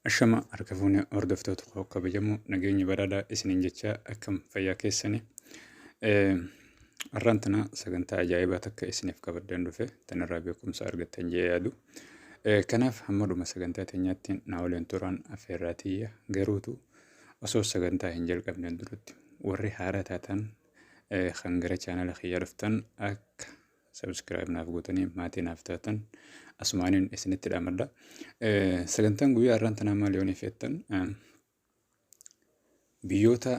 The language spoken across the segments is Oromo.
Ashama harka fuunee hordoftoota koo kabajamoo nageenyi badhaadhaa isiniin jecha akkam fayyaa keessanii. Har'aan tana sagantaa ajaa'ibaa takka isiniif qabadeen dhufe tanarraa beekumsa argattan jee yaadu. Kanaaf hammadhuma sagantaa teenyaatti na waliin turan affeerraa tiyya garuutu osoo sagantaa hin jalqabneen duratti warri haaraa taatan kan gara chaanala kiyyaa dhuftan akka subscribe naaf gootanii maatii naaf taatan asumaaniin isinitti dhamadha. Sagantaan guyyaa har'aan tanaa maal yoon ifeettan biyyoota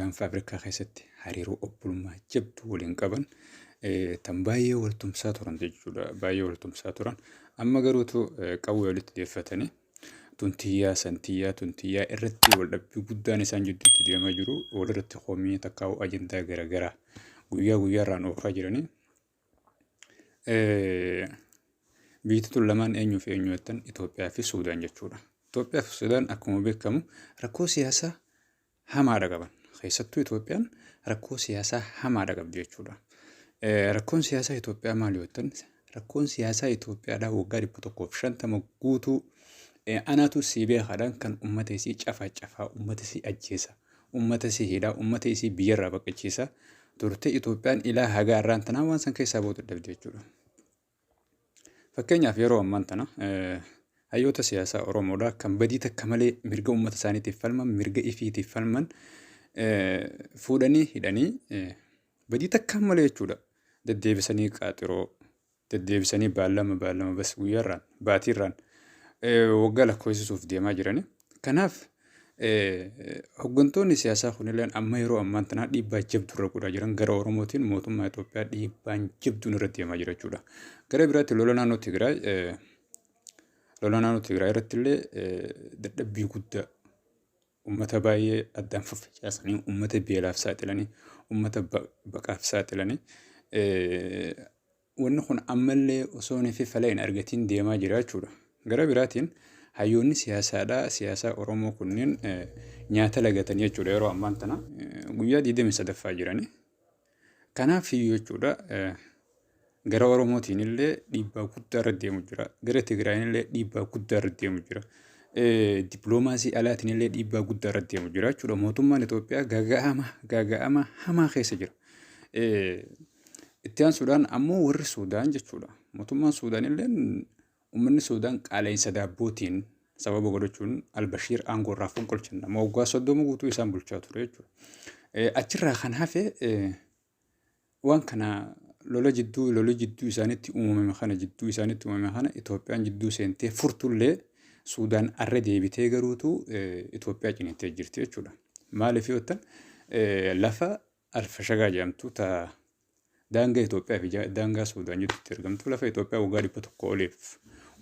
gaanfa Afrikaa keessatti hariiroo obbolummaa jabduu waliin qaban tan baay'ee waltumsaa turan jechuudha. Baay'ee waltumsaa turan. Amma garuutu qawwee walitti deeffatanii tuntiyyaa irratti wal dhabbii guddaan isaan jidduutti deemaa jiru. Walirratti hoomii takkaa'u ajandaa garaagaraa guyyaa guyyaarraan oofaa jiranii. Biyyi tun lamaan eenyuuf eenyu jettan Itoophiyaa fi Suudaan jechuudha. Itoophiyaa fi Suudaan akkuma beekamu rakkoo siyaasaa hamaadha qaban. Keessattuu Itoophiyaan rakkoo siyaasaa hamaadha qabdi jechuudha. Rakkoon siyaasaa Itoophiyaa maal yoo jettan rakkoon siyaasaa Itoophiyaadhaa waggaa 150 guutuu anaatu si beekaadhaan kan uummata isii cafaa uummata isii ajjeesa uummata isii hidhaa uummata isii biyyarraa baqachiisa turte Itoophiyaan ilaa hagaa irraan tanaa waan san keessaa booda dhabde jechuudha. Fakkeenyaaf yeroo ammaan tana hayyoota siyaasaa Oromoodhaa kan badii takka malee mirga uummata isaaniitiif falman mirga ifiitiif falman fuudhanii hidhanii badii takka malee jechuudha. Deddeebisanii qaaxiroo deddeebisanii baallama bas guyyaarraan baatiirraan waggaa lakkoofsisuuf deemaa jirani. Kanaaf hooggantoonni siyaasaa kunilleen amma yeroo ammaan tanaa dhiibbaa jabduu irra godhaa jiran gara Oromootiin mootummaa Itoophiyaa dhiibbaan jabduun irratti deemaa jira jechuudha. Gara biraatti lola naannoo Tigraay irratti illee dadhabbii guddaa uummata baay'ee addaan faffacaasanii uummata beelaaf saaxilanii uummata baqaaf saaxilanii wanni kun ammallee osoo fi fala hin argatiin deemaa jira jechuudha. Gara biraatiin hayyoonni siyaasaa Oromoo kunneen nyaata lagatanii jechuudha yeroo ammaan tana guyyaa 23ffaa jiranii. Kanaaf jechuudha gara Oromootiin illee dhiibbaa guddaa irra deemu jira. Gara Tigraayin illee dhiibbaa guddaa irra deemu jira. Dippiloomaasii alaatiin illee dhiibbaa guddaa irra deemu jira jechuudha. Mootummaan Itoophiyaa gaaga'ama hamaa keessa jira. Itti aansuudhaan ammoo warri Suudaan jechuudha. Mootummaan Suudaan illee uummanni Suudaan qaala'insa daabbootiin sababa godhachuun Albashiir aangoo irraa fonqolchan nama waggaa 30 guutuu isaan bulchaa ture jechuudha. Achirraa kan hafe waan kana lola jidduu isaanitti uumame kana Itoophiyaan jidduu seentee furtullee Suudaan arra deebitee garuutu Itoophiyaa cinattee jirti jechuudha. Maaliif yoo ta'an lafa Alfashagaa jedhamtu daangaa Itoophiyaa fi daangaa Suudaan jidduutti argamtu lafa Itoophiyaa waggaa 100 oliif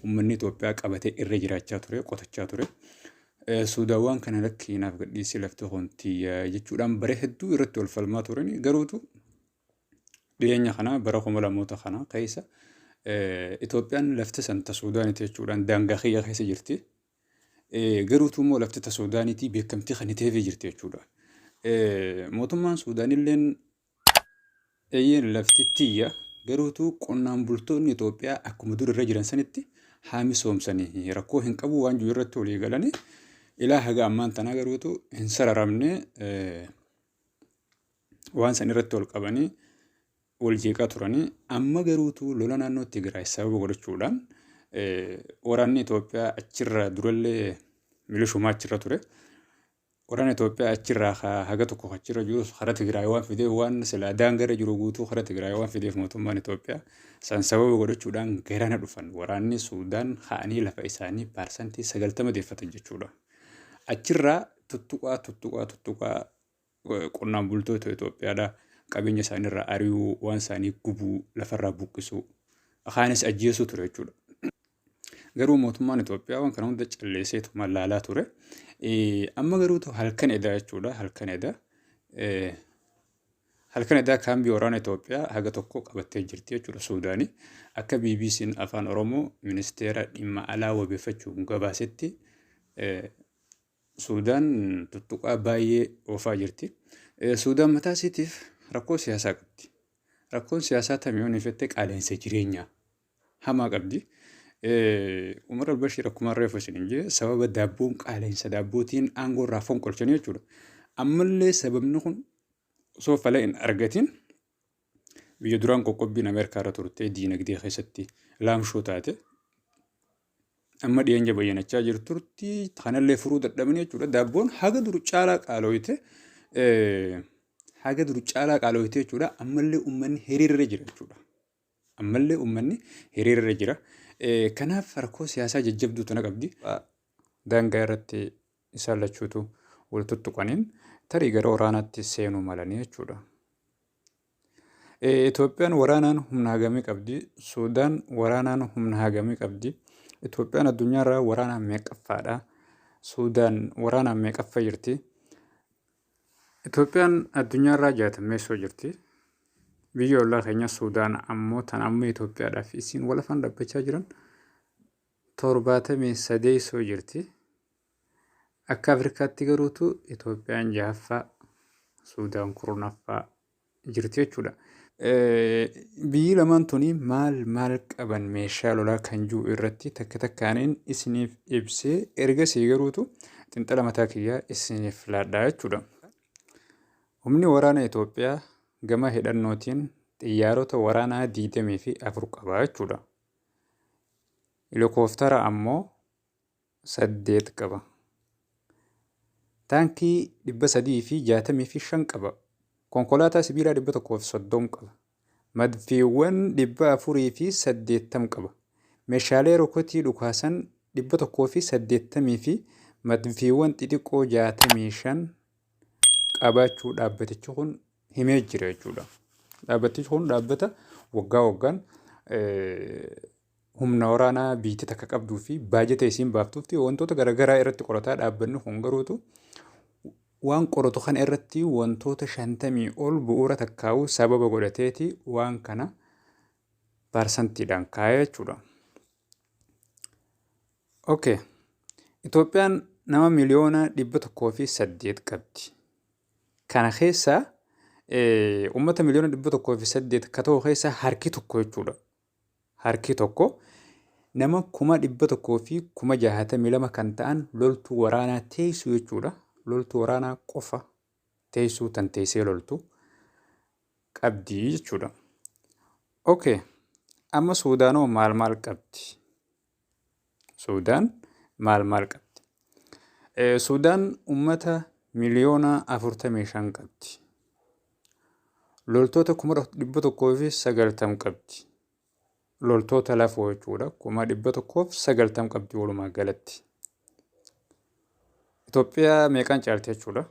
uummanni Itoophiyaa qabatee irra jiraachaa ture qotachaa ture. Suudaan waan kana lakkii naaf gadhiisii lafti hontiyyaa jechuudhaan bara hedduu irratti wal falmaa turani garuutu dhiyeenya kana bara 2000 kana keessa Itoophiyaan lafti santa Suudaanitti jechuudhaan daangaa kiyya keessa jirti. Garuutu immoo lafti Suudaanitti beekamtii kan ta'eef jirti jechuudha. Mootummaan Suudaanilleen lafti tiyya garuutu qonnaan bultoonni Itoophiyaa akkuma dur irra jiran sanitti haa misoomsanii rakkoo hin qabu waan jiru irratti walii galanii ilaa haga ammaan tanaa garuutu hin sararamne waan san irratti wal qabanii wal jeeqaa turanii amma garuutu lola naannoo Tigraay sababa godhachuudhaan waraanni Itoophiyaa achirra durallee milishumaa achirra ture. Waraanni Itoophiyaa achirraa haga tokko achirra jiru karaa Tigraay waan fideef waan silaa daangarra jiru guutuu karaa Tigraay waan fideef mootummaan Itoophiyaa san sababa godhachuudhaan garana dhufan waraanni Suudaan ka'anii lafa isaanii parsantii 90 deeffatan jechuudha. Achirraa tuttuqaa qonnaan bultoota Itoophiyaadhaa qabeenya isaaniirraa ari'uu waan isaanii gubuu lafarraa buqqisuu akaanis ajjeesuu ture jechuudha. Garuu mootummaan Itoophiyaa waan kana hunda calleesseetu mallaalaa ture. Amma garuutu halkan edaa jechuudha. Halkan edaa kaambii waraana Itoophiyaa haga tokko qabattee jirti jechuudha Suudaanii. Akka BBC'n afaan Oromoo ministeera dhimma alaa wabeeffachuun gabaasetti Suudaan tuttuqaa baay'ee oofaa jirti. Suudaan mataa isiitiif rakkoo siyaasaa qabdi. Rakkoon siyaasaa tamiyoon ifettee qaala'insa jireenyaa hamaa qabdi. Umar al-Bashir akkuma reefu isin jedhe sababa daabboon qaala'insa daabbootiin aangoo irraa fonqolchanii jechuudha. Ammallee sababni kun osoo fala hin argatin biyya duraan qoqqobbiin Ameerikaa irra turte diinagdee keessatti laamshoo taate amma dhiyeenya bayyanachaa jirturti kanallee furuu dadhabanii jechuudha. Daabboon haga dur caalaa qaala'oyte jechuudha. Ammallee uummanni hiriirra jira jechuudha. Ammallee uummanni hiriirra jira. Kanaaf rakkoo siyaasaa jajjabduutu na qabdi. Daangaa irratti isaan lachuutu wal tuttuqaniin tarii gara waraanaatti seenuu malanii jechuudha. Itoophiyaan waraanaan humna hagamii qabdi. Suudaan waraanaan humna hagamii qabdi. Itoophiyaan addunyaarraa waraanaan meeqaffaadha. Suudaan waraanaan meeqaffa jirti. Itoophiyaan addunyaarraa 60 jirti. Biyya ollaa keenya Suudaan ammoo tan amma Itoophiyaadhaaf isiin wal afaan dhabbachaa jiran 73 jirti. Akka Afrikaatti garuutu Itoophiyaan 6ffaa Suudaan 10ffaa jirti jechuudha. Biyyi lamaan tuni maal qaban meeshaa lolaa kan jiru irratti takka takkaaniin isiniif ibsee ergasii garuutu xinxala mataa kiyyaa isiniif laadhaa jechuudha. Humni waraana Itoophiyaa gama hidhannootiin xiyyaarota waraanaa 24 qaba jechuudha. Helikooftara ammoo 8 qaba. Taankii 365 qaba. Konkolaataa sibiilaa 130 qaba. Madfiiwwan 480 qaba. Meeshaalee rokotii dhukaasan 180 fi madfiiwwan xixiqqoo 65 qabaachuu dhaabbatichi kun himee jira jechuudha. Dhaabbatichi kun dhaabbata waggaa waggaan humna waraanaa biyyi takka qabduu fi baajata isiin baaftuufi wantoota garaagaraa irratti qorataa dhaabbanni kun garuutu waan qoratu kan irratti wantoota 50 ol bu'uura takkaa'uu sababa godhateeti waan kana parsantiidhaan kaa'ee jechuudha. Okay. Itoophiyaan nama miliyoona 108 qabdi. Kana keessa uummata miliyoona 108 ka ta'u keessa harki tokko jechuudha. Harki tokko nama 162 kan ta'an loltuu waraanaa teessuu jechuudha. Loltuu waraanaa qofa teessuu tan teessee loltu qabdi jechuudha. Okay. Amma Suudaanoo maal qabdi? Suudaan maal qabdi? Suudaan uummata miliyoona 45 qabdi. Loltoota 190 qabdi. Loltoota lafoo jechuudha 190 qabdi walumaa galatti. Itoophiyaa meeqaan caalti jechuudha?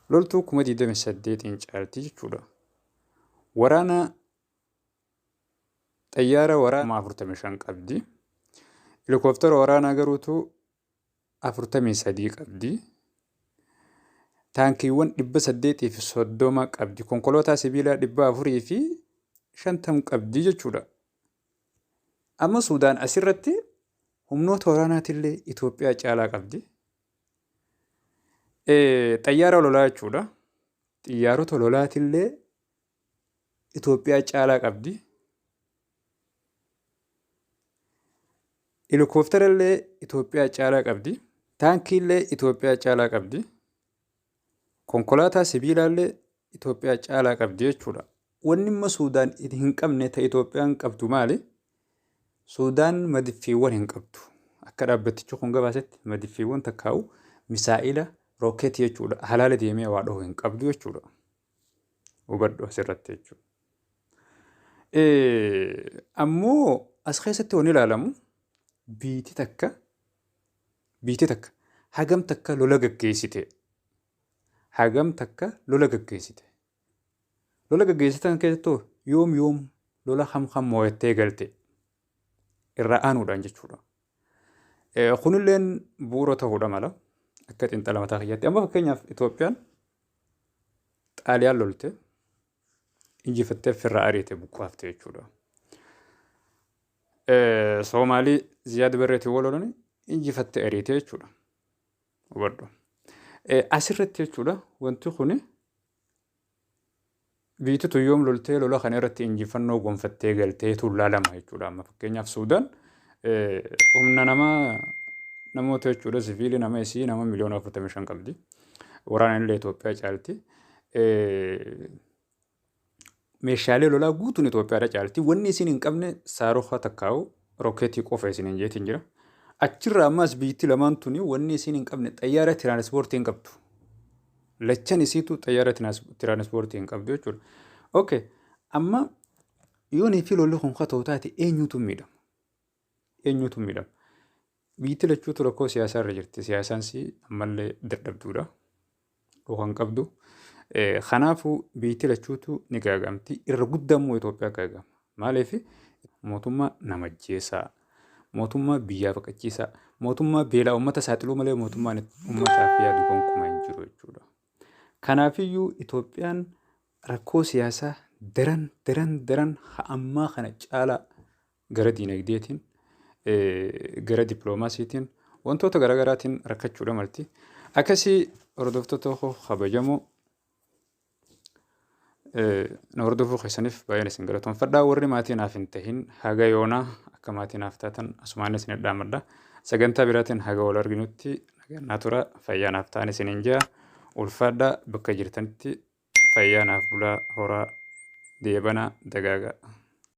Loltuu 28 caalti jechuudha. Waraana xayyaara waraanaa 45 qabdi. Helikooftara waraanaa garuutu 43 qabdi. Taankiiwwan 830 qabdi. Konkolaataa sibiilaa 450 qabdi jechuudha. Amma Suudaan asirratti humnoota waraanaatillee Itoophiyaa caalaa qabdi. Xayyaara lolaa jechuudha. Xiyyaarota lolaatillee Itoophiyaa caalaa qabdi. Helikooftara Itoophiyaa caalaa qabdi. Taankiillee Itoophiyaa caalaa qabdi. Konkolaataa sibiilaallee Itoophiyaa caalaa qabdi jechuudha. Wanni amma Suudaan hin qabne ta'e Itoophiyaan qabdu maali? Suudaan madfiiwwan hin qabdu. Akka dhaabbatichi kun gabaasetti madfiiwwan takkaa'u misaa'ila rookeetii jechuudha. Halaala deemee waa dhahu hin qabdu jechuudha. Hubadhu asirratti jechuudha. Ammoo as keessatti waan ilaalamu biyyi takka hagam takka lola gaggeessite. Lola gaggeessitan keessattuu yoom lola ham moo'attee galte irraa aanuudhaan jechuudha. Kunilleen bu'uura ta'uudha mala akka xiinxala mataa kiyyaatti. Amma fakkeenyaaf Itoophiyaan Xaaliyaan lolte injifattee ofirraa ariite buqqaafte jechuudha. Soomaalii Ziyaad Barreetii wal lolanii injifattee ariite jechuudha. Hubadhu. Asirratti jechuudha wanti kuni Biyyi tun yoom loltee lola kana irratti injifannoo gonfattee galtee tullaa lama jechuudha. Amma fakkeenyaaf Suudaan humna namoota jechuudha siviilii nama isii nama miliyoona 45 qabdi. Waraana illee Itoophiyaa caalti. Meeshaalee lolaa guutuun Itoophiyaadha caalti. Wanni isin hin qabne saarofa takkaa'u rookeetii qofa isin hin jeetiin jira. Achirraa ammas biyyi lamaan tuni wanni isin hin qabne xayyaara tiraanispoortii hin qabdu. Lachan isiitu xayyaara tiraanispoortii hin qabdu jechuudha. Okay, amma yoonii fi lolli kun ta'uu taate eenyutu miidhama? Eenyutu miidhama? Biyyi lachuutu rakkoo siyaasaa irra jirti. Siyaasaan ammallee dadhabduudha. Dhoohan qabdu. Kanaafuu biyyi lachuutu ni gaagamti. Irra guddammoo Itoophiyaa gaagama. Maaliif mootummaa nama ajjeesaa, mootummaa biyyaa baqachiisaa, mootummaa beelaa uummata saaxiluu malee mootummaan uummataaf yaadu gonkumaa hin jiru jechuudha. Kanaafiyyuu Itoophiyaan rakkoo siyaasaa daran ammaa kana caalaa gara diinagdeetiin, gara dippiloomaasiitiin wantoota garaagaraatiin rakkachuudha malti. Akkasii hordoftoota kabajamoo na hordofuu keessaniif baay'een isin galatoomfadha. Warri maatii naaf hin tahin haga yoonaa akka maatii naaf taatan asumaan isin dhaamadha. Sagantaa biraatiin haga wal arginutti nagannaa tura fayyaa naaf ta'an isiniin jaa. Ulfaadhaa bakka jirtanitti fayyaa naaf bulaa horaa deebanaa dagaagaa.